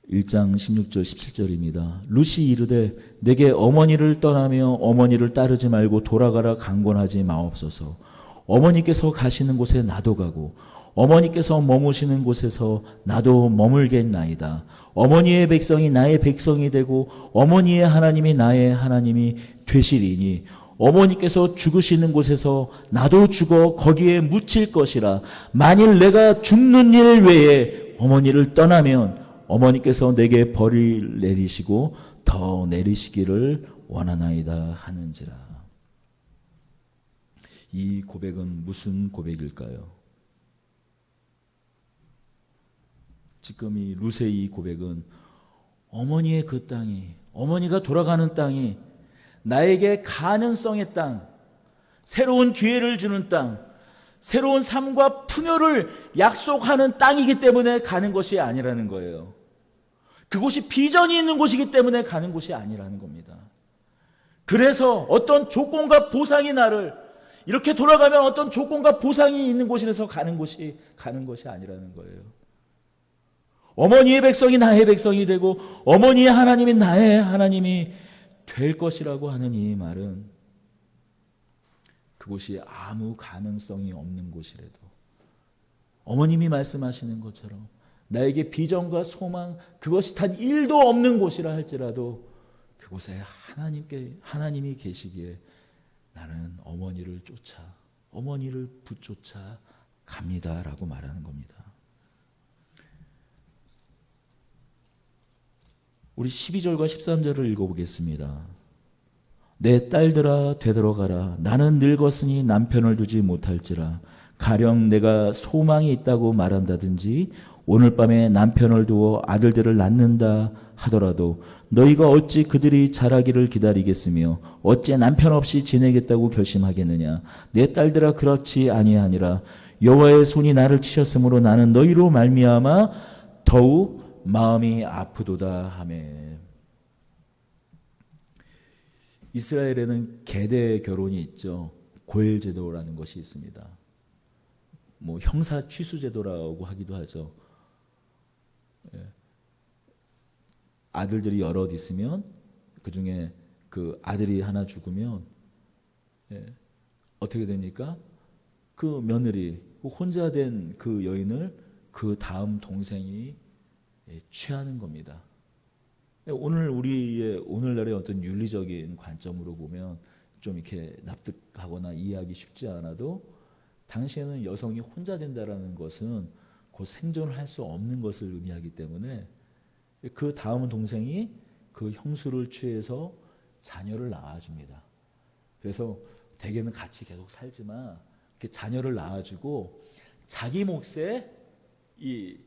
1장 16절 17절입니다. 룻이 이르되 내게 어머니를 떠나며 어머니를 따르지 말고 돌아가라 강권하지 마옵소서. 어머니께서 가시는 곳에 나도 가고 어머니께서 머무시는 곳에서 나도 머물겠나이다. 어머니의 백성이 나의 백성이 되고 어머니의 하나님이 나의 하나님이 되시리니 어머니께서 죽으시는 곳에서 나도 죽어 거기에 묻힐 것이라. 만일 내가 죽는 일 외에 어머니를 떠나면 어머니께서 내게 벌을 내리시고 더 내리시기를 원하나이다 하는지라. 이 고백은 무슨 고백일까요? 지금 이 룻의 이 고백은 어머니의 그 땅이, 어머니가 돌아가는 땅이 나에게 가능성의 땅, 새로운 기회를 주는 땅, 새로운 삶과 풍요를 약속하는 땅이기 때문에 가는 것이 아니라는 거예요. 그곳이 비전이 있는 곳이기 때문에 가는 곳이 아니라는 겁니다. 그래서 어떤 조건과 보상이 나를, 이렇게 돌아가면 어떤 조건과 보상이 있는 곳에서 가는 것이 아니라는 거예요. 어머니의 백성이 나의 백성이 되고 어머니의 하나님이 나의 하나님이 될 것이라고 하는 이 말은 그곳이 아무 가능성이 없는 곳이라도, 어머님이 말씀하시는 것처럼 나에게 비전과 소망, 그것이 단 1도 없는 곳이라 할지라도 그곳에 하나님이 계시기에 나는 어머니를 붙쫓아 갑니다라고 말하는 겁니다. 우리 12절과 13절을 읽어보겠습니다. 내 딸들아 되돌아가라. 나는 늙었으니 남편을 두지 못할지라. 가령 내가 소망이 있다고 말한다든지 오늘 밤에 남편을 두어 아들들을 낳는다 하더라도 너희가 어찌 그들이 자라기를 기다리겠으며 어찌 남편 없이 지내겠다고 결심하겠느냐. 내 딸들아 그렇지 아니하니라. 여호와의 손이 나를 치셨으므로 나는 너희로 말미암아 더욱 마음이 아프도다 하매. 이스라엘에는 계대 결혼이 있죠. 고엘 제도라는 것이 있습니다. 뭐 형사 취수 제도라고 하기도 하죠. 아들들이 여럿 있으면 그 중에 그 아들이 하나 죽으면 어떻게 됩니까? 그 며느리 혼자 된 그 여인을 그 다음 동생이 취하는 겁니다. 오늘날의 어떤 윤리적인 관점으로 보면 좀 이렇게 납득하거나 이해하기 쉽지 않아도 당시에는 여성이 혼자 된다라는 것은 곧 생존을 할 수 없는 것을 의미하기 때문에 그 다음 동생이 그 형수를 취해서 자녀를 낳아줍니다. 그래서 대개는 같이 계속 살지만 이렇게 자녀를 낳아주고 자기 몫의 이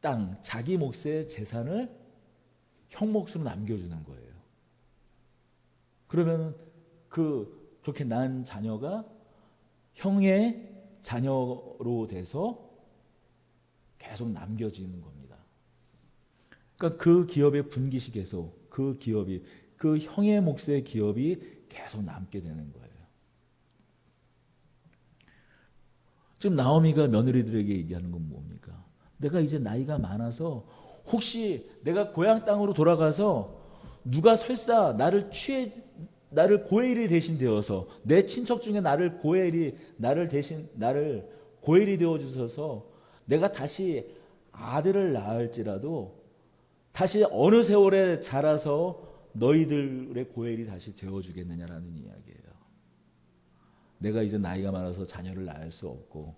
땅, 자기 몫의 재산을 형 몫으로 남겨주는 거예요. 그러면 그렇게 낳은 자녀가 형의 자녀로 돼서 계속 남겨지는 겁니다. 그러니까 그 기업의 분기식에서 그 기업이 그 형의 몫의 기업이 계속 남게 되는 거예요. 지금 나오미가 며느리들에게 얘기하는 건 뭡니까? 내가 이제 나이가 많아서 혹시 내가 고향 땅으로 돌아가서 누가 설사 나를 고엘이 대신 되어서 내 친척 중에 나를 고엘이 되어 주셔서 내가 다시 아들을 낳을지라도 다시 어느 세월에 자라서 너희들의 고엘이 다시 되어 주겠느냐라는 이야기예요. 내가 이제 나이가 많아서 자녀를 낳을 수 없고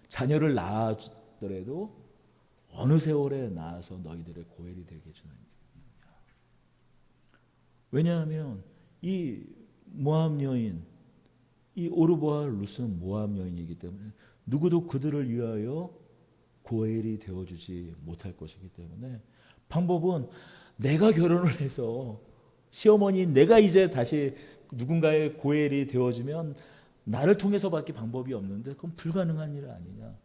자녀를 낳았더라도 어느 세월에 낳아서 너희들의 고엘이 되게 주는. 왜냐하면 이 모압 여인, 이 오르바와 룻은 모압 여인이기 때문에 누구도 그들을 위하여 고엘이 되어주지 못할 것이기 때문에 방법은 내가 결혼을 해서 시어머니 내가 이제 다시 누군가의 고엘이 되어주면 나를 통해서밖에 방법이 없는데 그건 불가능한 일 아니냐.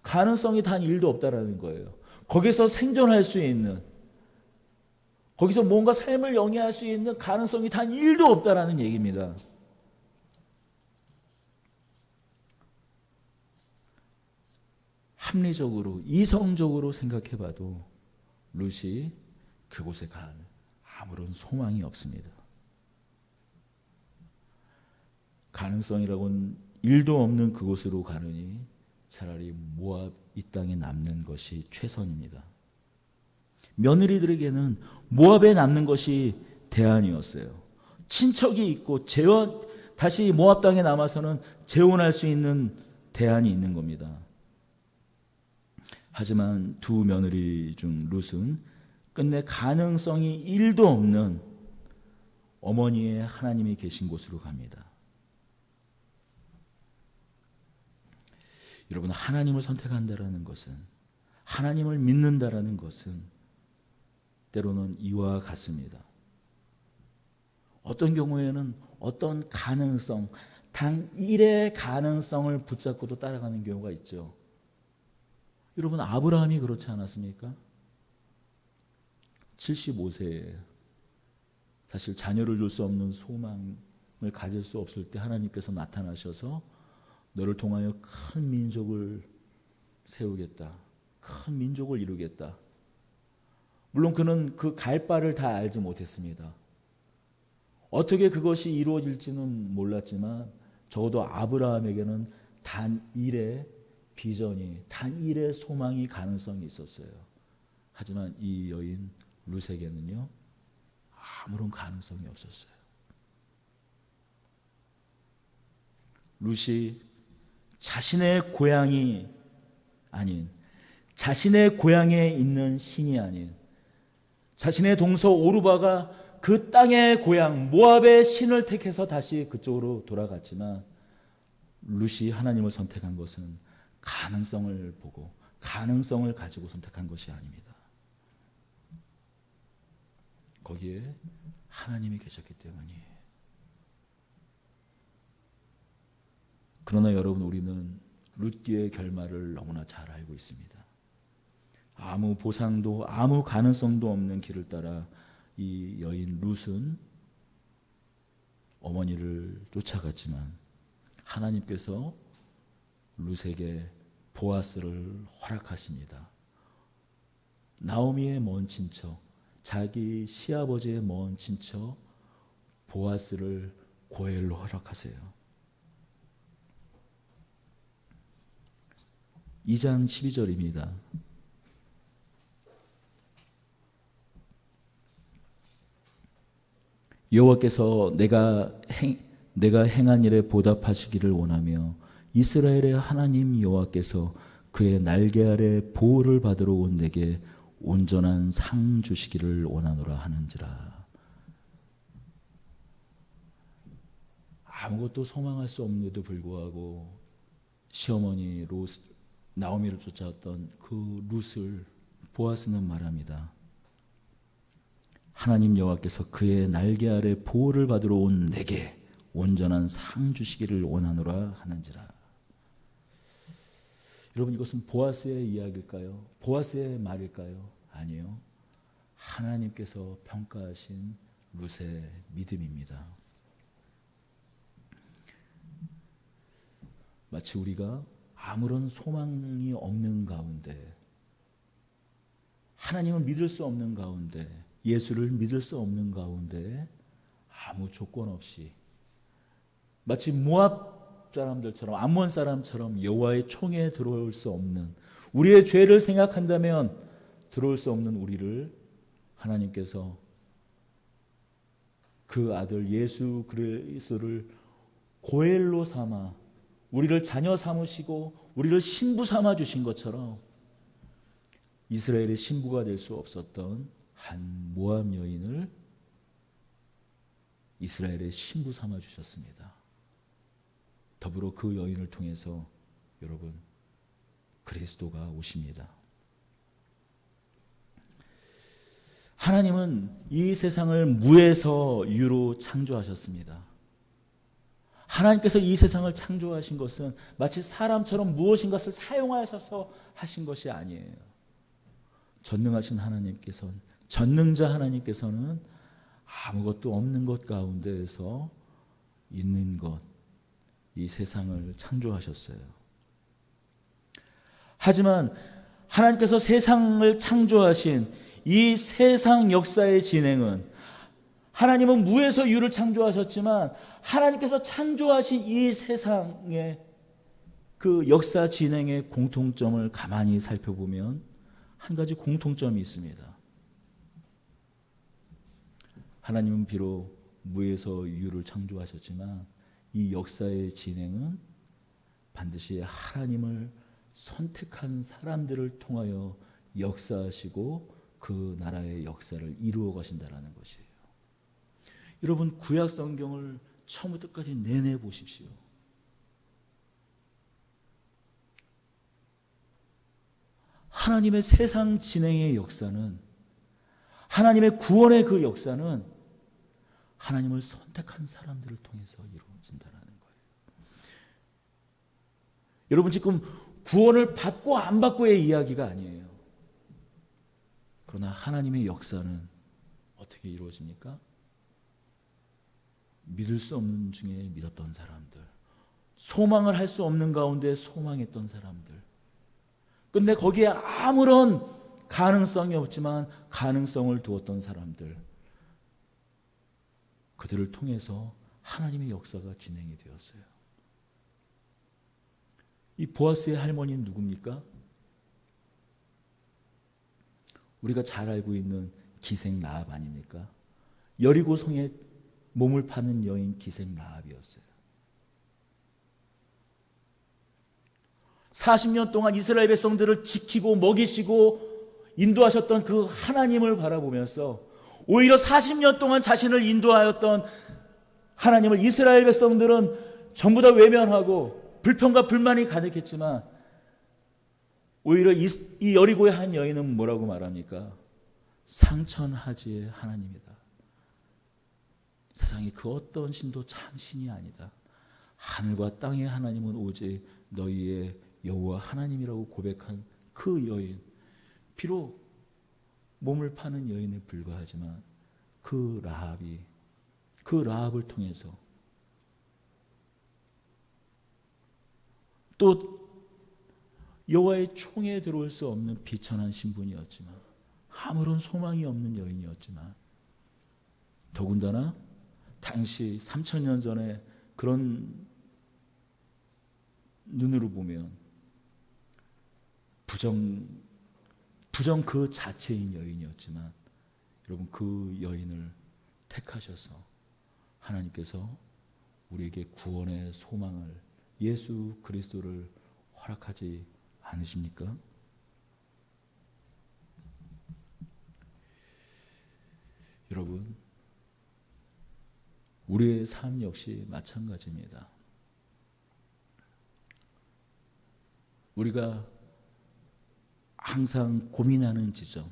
가능성이 단 1도 없다라는 거예요. 거기서 생존할 수 있는, 거기서 뭔가 삶을 영위할 수 있는 가능성이 단 1도 없다라는 얘기입니다. 합리적으로 이성적으로 생각해봐도 룻이 그곳에 갈 아무런 소망이 없습니다. 가능성이라고는 1도 없는 그곳으로 가느니 차라리 모압 이 땅에 남는 것이 최선입니다. 며느리들에게는 모압에 남는 것이 대안이었어요. 친척이 있고 다시 모압 땅에 남아서는 재혼할 수 있는 대안이 있는 겁니다. 하지만 두 며느리 중 룻은 끝내 가능성이 1도 없는 어머니의 하나님이 계신 곳으로 갑니다. 여러분, 하나님을 선택한다라는 것은, 하나님을 믿는다라는 것은 때로는 이와 같습니다. 어떤 경우에는 어떤 가능성, 단 1의 가능성을 붙잡고도 따라가는 경우가 있죠. 여러분, 아브라함이 그렇지 않았습니까? 75세에 사실 자녀를 줄 수 없는 소망을 가질 수 없을 때 하나님께서 나타나셔서 너를 통하여 큰 민족을 세우겠다. 큰 민족을 이루겠다. 물론 그는 그 갈 바를 다 알지 못했습니다. 어떻게 그것이 이루어질지는 몰랐지만 적어도 아브라함에게는 단 1의 비전이, 단 1의 소망이, 가능성이 있었어요. 하지만 이 여인 룻에게는요, 아무런 가능성이 없었어요. 룻이 자신의 고향이 아닌, 자신의 고향에 있는 신이 아닌, 자신의 동서 오르바가 그 땅의 고향 모압의 신을 택해서 다시 그쪽으로 돌아갔지만 룻이 하나님을 선택한 것은 가능성을 보고 가능성을 가지고 선택한 것이 아닙니다. 거기에 하나님이 계셨기 때문이에요. 그러나 여러분, 우리는 룻기의 결말을 너무나 잘 알고 있습니다. 아무 보상도 아무 가능성도 없는 길을 따라 이 여인 룻은 어머니를 쫓아갔지만 하나님께서 룻에게 보아스를 허락하십니다. 나오미의 먼 친척, 자기 시아버지의 먼 친척 보아스를 고엘로 허락하세요. 2장 12절입니다. 여호와께서 내가 행한 일에 보답하시기를 원하며 이스라엘의 하나님 여호와께서 그의 날개 아래 보호를 받으러 온 내게 온전한 상 주시기를 원하노라 하는지라. 아무것도 소망할 수 없는데도 불구하고 시어머니 나오미를 쫓아왔던 그 룻을 보아스는 말합니다. 하나님 여호와께서 그의 날개 아래 보호를 받으러 온 내게 온전한 상 주시기를 원하노라 하는지라. 여러분, 이것은 보아스의 이야기일까요? 보아스의 말일까요? 아니요. 하나님께서 평가하신 룻의 믿음입니다. 마치 우리가 아무런 소망이 없는 가운데, 하나님을 믿을 수 없는 가운데, 예수를 믿을 수 없는 가운데 아무 조건 없이 마치 모압 사람들처럼, 암몬 사람처럼 여호와의 총에 들어올 수 없는, 우리의 죄를 생각한다면 들어올 수 없는 우리를 하나님께서 그 아들 예수 그리스도를 고엘로 삼아 우리를 자녀 삼으시고 우리를 신부 삼아 주신 것처럼 이스라엘의 신부가 될 수 없었던 한 모압 여인을 이스라엘의 신부 삼아 주셨습니다. 더불어 그 여인을 통해서 여러분, 그리스도가 오십니다. 하나님은 이 세상을 무에서 유로 창조하셨습니다. 하나님께서 이 세상을 창조하신 것은 마치 사람처럼 무엇인가를 사용하셔서 하신 것이 아니에요. 전능하신 하나님께서는, 전능자 하나님께서는 아무것도 없는 것 가운데에서 있는 것, 이 세상을 창조하셨어요. 하지만 하나님께서 세상을 창조하신 이 세상 역사의 진행은, 하나님은 무에서 유를 창조하셨지만 하나님께서 창조하신 이 세상의 그 역사 진행의 공통점을 가만히 살펴보면 한 가지 공통점이 있습니다. 하나님은 비록 무에서 유를 창조하셨지만 이 역사의 진행은 반드시 하나님을 선택한 사람들을 통하여 역사하시고 그 나라의 역사를 이루어 가신다는 것이에요. 여러분, 구약 성경을 처음부터 끝까지 내내 보십시오. 하나님의 세상 진행의 역사는, 하나님의 구원의 그 역사는 하나님을 선택한 사람들을 통해서 이루어진다는 거예요. 여러분, 지금 구원을 받고 안 받고의 이야기가 아니에요. 그러나 하나님의 역사는 어떻게 이루어집니까? 믿을 수 없는 중에 믿었던 사람들, 소망을 할 수 없는 가운데 소망했던 사람들, 근데 거기에 아무런 가능성이 없지만 가능성을 두었던 사람들, 그들을 통해서 하나님의 역사가 진행이 되었어요. 이 보아스의 할머니는 누굽니까? 우리가 잘 알고 있는 기생 라합 아닙니까? 여리고 성에 몸을 파는 여인 기생 라합이었어요. 40년 동안 이스라엘 백성들을 지키고 먹이시고 인도하셨던 그 하나님을 바라보면서 오히려 40년 동안 자신을 인도하였던 하나님을 이스라엘 백성들은 전부 다 외면하고 불평과 불만이 가득했지만 오히려 이 여리고의 한 여인은 뭐라고 말합니까? 상천하지의 하나님이다. 세상에 그 어떤 신도 참 신이 아니다. 하늘과 땅의 하나님은 오직 너희의 여호와 하나님이라고 고백한 그 여인, 비록 몸을 파는 여인에 불과하지만 그 라합을 통해서 또 여호와의 총에 들어올 수 없는 비천한 신분이었지만, 아무런 소망이 없는 여인이었지만, 더군다나 당시 3000년 전에 그런 눈으로 보면 부정 그 자체인 여인이었지만, 여러분 그 여인을 택하셔서 하나님께서 우리에게 구원의 소망을, 예수 그리스도를 허락하지 않으십니까? 여러분, 우리의 삶 역시 마찬가지입니다. 우리가 항상 고민하는 지점,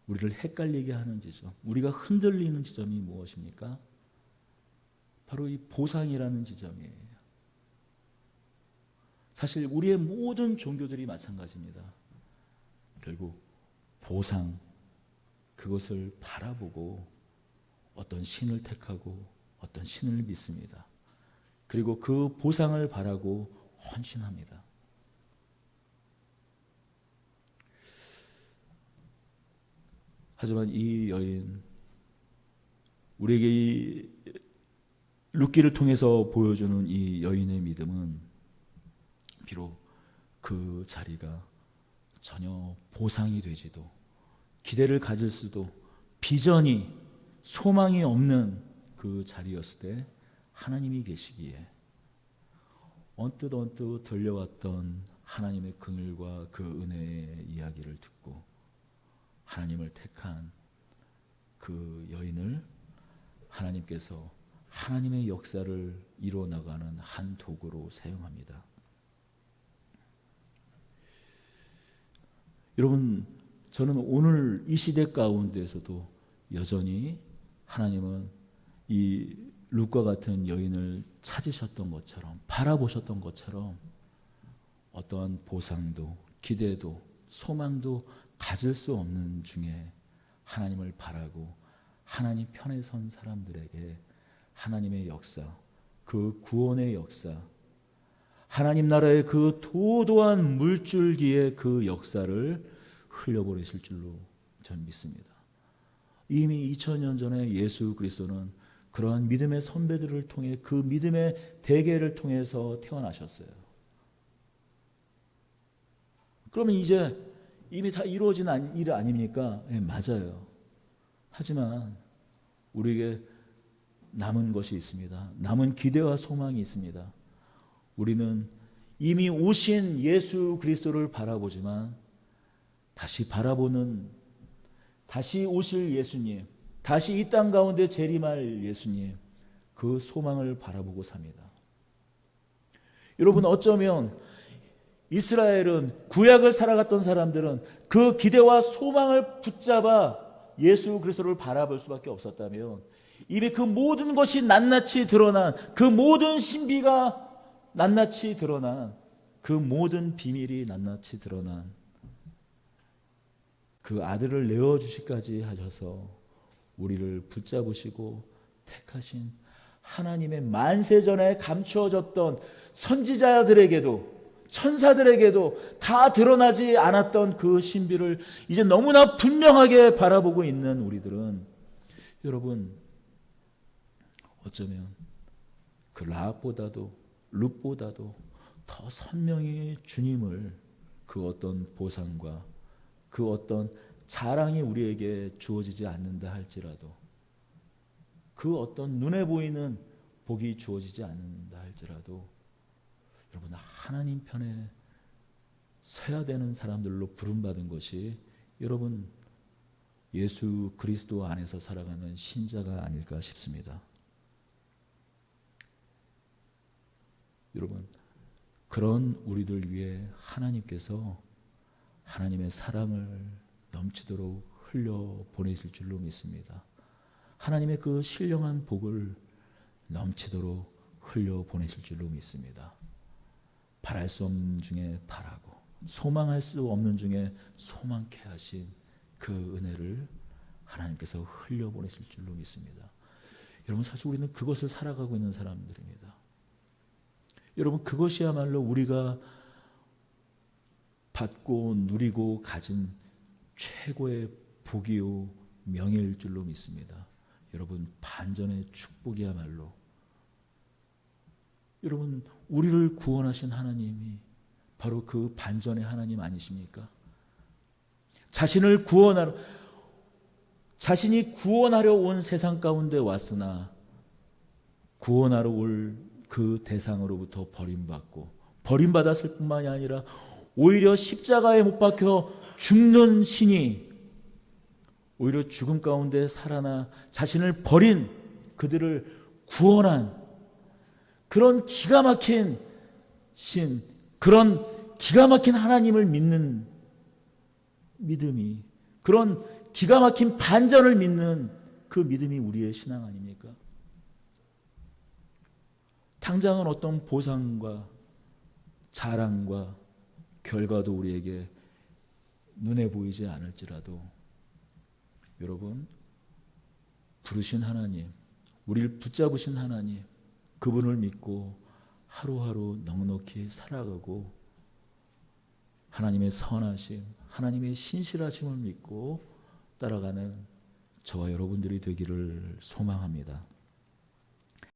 우리를 헷갈리게 하는 지점, 우리가 흔들리는 지점이 무엇입니까? 바로 이 보상이라는 지점이에요. 사실 우리의 모든 종교들이 마찬가지입니다. 결국 보상, 그것을 바라보고 어떤 신을 택하고 어떤 신을 믿습니다. 그리고 그 보상을 바라고 헌신합니다. 하지만 이 여인, 우리에게 이 룻기를 통해서 보여주는 이 여인의 믿음은 비록 그 자리가 전혀 보상이 되지도, 기대를 가질 수도, 비전이, 소망이 없는 그 자리였을 때 하나님이 계시기에 언뜻 들려왔던 하나님의 긍휼과 그 은혜의 이야기를 듣고 하나님을 택한 그 여인을 하나님께서 하나님의 역사를 이루어 나가는 한 도구로 사용합니다. 여러분, 저는 오늘 이 시대 가운데에서도 여전히 하나님은 이 룻과 같은 여인을 찾으셨던 것처럼, 바라보셨던 것처럼 어떠한 보상도, 기대도, 소망도 가질 수 없는 중에 하나님을 바라고 하나님 편에 선 사람들에게 하나님의 역사, 그 구원의 역사, 하나님 나라의 그 도도한 물줄기의 그 역사를 흘려보내실 줄로 저는 믿습니다. 이미 2000년 전에 예수 그리스도는 그러한 믿음의 선배들을 통해 그 믿음의 대계를 통해서 태어나셨어요. 그러면 이제 이미 다 이루어진 일 아닙니까? 네, 맞아요. 하지만 우리에게 남은 것이 있습니다. 남은 기대와 소망이 있습니다. 우리는 이미 오신 예수 그리스도를 바라보지만 다시 오실 예수님, 다시 이 땅 가운데 재림할 예수님, 그 소망을 바라보고 삽니다. 여러분, 어쩌면 이스라엘은, 구약을 살아갔던 사람들은 그 기대와 소망을 붙잡아 예수 그리스도를 바라볼 수밖에 없었다면, 이미 그 모든 것이 낱낱이 드러난, 그 모든 신비가 낱낱이 드러난, 그 모든 비밀이 낱낱이 드러난 그 아들을 내어주시기까지 하셔서 우리를 붙잡으시고 택하신 하나님의 만세전에 감추어졌던 선지자들에게도, 천사들에게도 다 드러나지 않았던 그 신비를 이제 너무나 분명하게 바라보고 있는 우리들은, 여러분, 어쩌면 그 라합보다도 룻보다도 더 선명히 주님을, 그 어떤 보상과 그 어떤 자랑이 우리에게 주어지지 않는다 할지라도, 그 어떤 눈에 보이는 복이 주어지지 않는다 할지라도, 여러분, 하나님 편에 서야 되는 사람들로 부름받은 것이 여러분 예수 그리스도 안에서 살아가는 신자가 아닐까 싶습니다. 여러분, 그런 우리들 위해 하나님께서 하나님의 사랑을 넘치도록 흘려 보내실 줄로 믿습니다. 하나님의 그 신령한 복을 넘치도록 흘려 보내실 줄로 믿습니다. 바랄 수 없는 중에 바라고 소망할 수 없는 중에 소망케 하신 그 은혜를 하나님께서 흘려 보내실 줄로 믿습니다. 여러분, 사실 우리는 그것을 살아가고 있는 사람들입니다. 여러분, 그것이야말로 우리가 받고 누리고 가진 최고의 복이요 명예일 줄로 믿습니다. 여러분, 반전의 축복이야말로, 여러분, 우리를 구원하신 하나님이 바로 그 반전의 하나님 아니십니까? 자신이 구원하려 온 세상 가운데 왔으나 구원하러 올 그 대상으로부터 버림받았을 뿐만이 아니라 오히려 십자가에 못 박혀 죽는 신이 오히려 죽음 가운데 살아나 자신을 버린 그들을 구원한 그런 기가 막힌 신, 그런 기가 막힌 하나님을 믿는 믿음이, 그런 기가 막힌 반전을 믿는 그 믿음이 우리의 신앙 아닙니까? 당장은 어떤 보상과 자랑과 결과도 우리에게 눈에 보이지 않을지라도 여러분, 부르신 하나님, 우리를 붙잡으신 하나님, 그분을 믿고 하루하루 넉넉히 살아가고 하나님의 선하심, 하나님의 신실하심을 믿고 따라가는 저와 여러분들이 되기를 소망합니다.